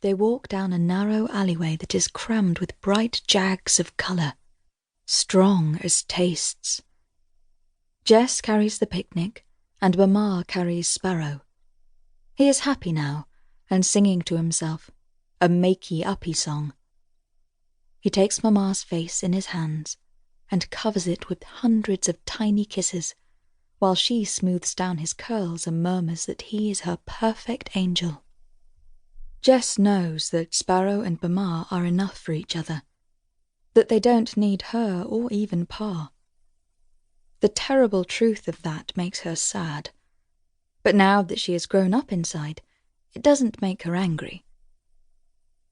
they walk down a narrow alleyway that is crammed with bright jags of colour, strong as tastes. Jess carries the picnic, and Mamma carries Sparrow. He is happy now, and singing to himself, a makey-uppy song. He takes Mamma's face in his hands, and covers it with hundreds of tiny kisses, while she smooths down his curls and murmurs that he is her perfect angel. Jess knows that Sparrow and Mamma are enough for each other, that they don't need her or even Pa. The terrible truth of that makes her sad, but now that she has grown up inside, it doesn't make her angry.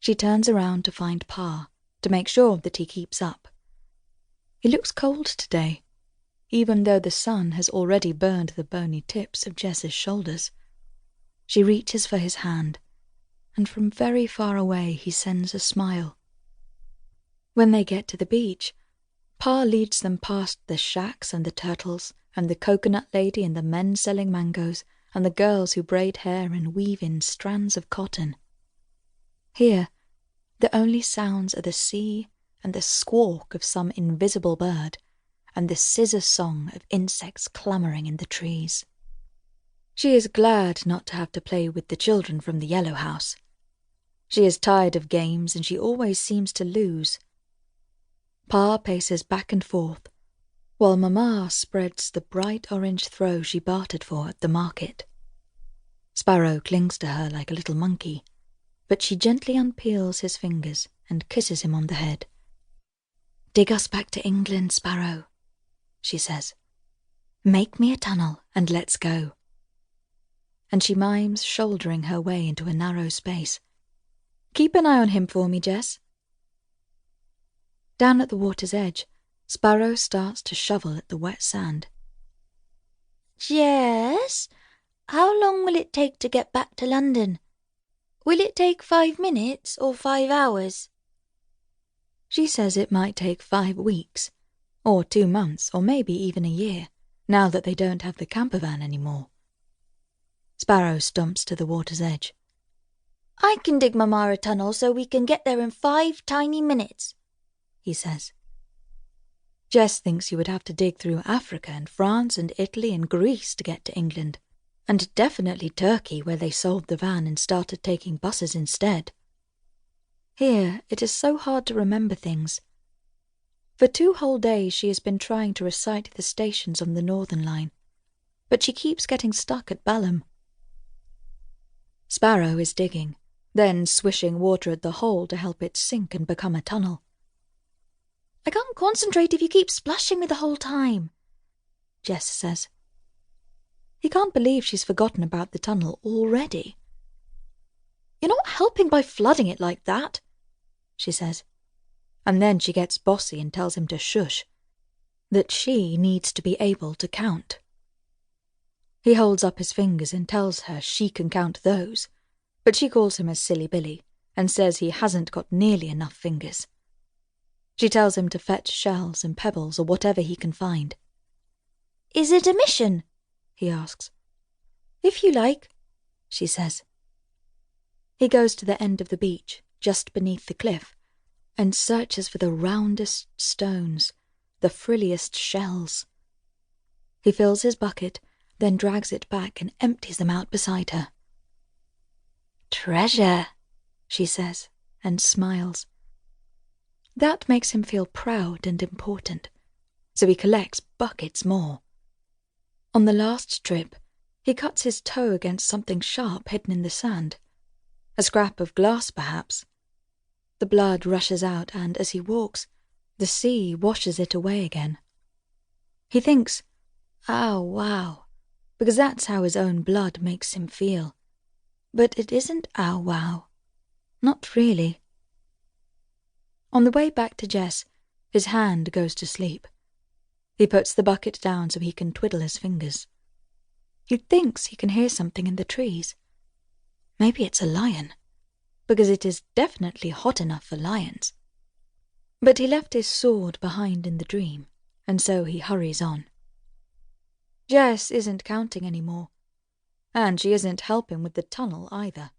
She turns around to find Pa, to make sure that he keeps up. He looks cold today, even though the sun has already burned the bony tips of Jess's shoulders. She reaches for his hand, and from very far away he sends a smile. When they get to the beach, Pa leads them past the shacks and the turtles, and the coconut lady and the men selling mangoes, and the girls who braid hair and weave in strands of cotton. Here, the only sounds are the sea and the squawk of some invisible bird, and the scissor song of insects clamouring in the trees. She is glad not to have to play with the children from the yellow house. She is tired of games, and she always seems to lose. Pa paces back and forth, while Mamma spreads the bright orange throw she bartered for at the market. Sparrow clings to her like a little monkey, but she gently unpeels his fingers and kisses him on the head. "Dig us back to England, Sparrow," she says. "Make me a tunnel and let's go." And she mimes shouldering her way into a narrow space. "Keep an eye on him for me, Jess." Down at the water's edge, Sparrow starts to shovel at the wet sand. "Jess, how long will it take to get back to London? Will it take 5 minutes or 5 hours? She says it might take 5 weeks, or 2 months, or maybe even a year, now that they don't have the camper van anymore. Sparrow stomps to the water's edge. "I can dig Mama a tunnel so we can get there in 5 tiny minutes," he says. Jess thinks you would have to dig through Africa and France and Italy and Greece to get to England, and definitely Turkey, where they sold the van and started taking buses instead. Here, it is so hard to remember things. For 2 whole days she has been trying to recite the stations on the Northern Line, but she keeps getting stuck at Balham. Sparrow is digging, then swishing water at the hole to help it sink and become a tunnel. "I can't concentrate if you keep splashing me the whole time," Jess says. He can't believe she's forgotten about the tunnel already. "You're not helping by flooding it like that," she says. And then she gets bossy and tells him to shush, that she needs to be able to count. He holds up his fingers and tells her she can count those, but she calls him a silly Billy and says he hasn't got nearly enough fingers. She tells him to fetch shells and pebbles or whatever he can find. "Is it a mission?" he asks. "If you like," she says. He goes to the end of the beach, just beneath the cliff, and searches for the roundest stones, the frilliest shells. He fills his bucket, then drags it back and empties them out beside her. "Treasure," she says, and smiles. That makes him feel proud and important, so he collects buckets more. On the last trip, he cuts his toe against something sharp hidden in the sand. A scrap of glass, perhaps. The blood rushes out, and as he walks, the sea washes it away again. He thinks, "Ow, wow," because that's how his own blood makes him feel. But it isn't ow, wow. Not really. On the way back to Jess, his hand goes to sleep. He puts the bucket down so he can twiddle his fingers. He thinks he can hear something in the trees. Maybe it's a lion, because it is definitely hot enough for lions. But he left his sword behind in the dream, and so he hurries on. Jess isn't counting anymore, and she isn't helping with the tunnel either.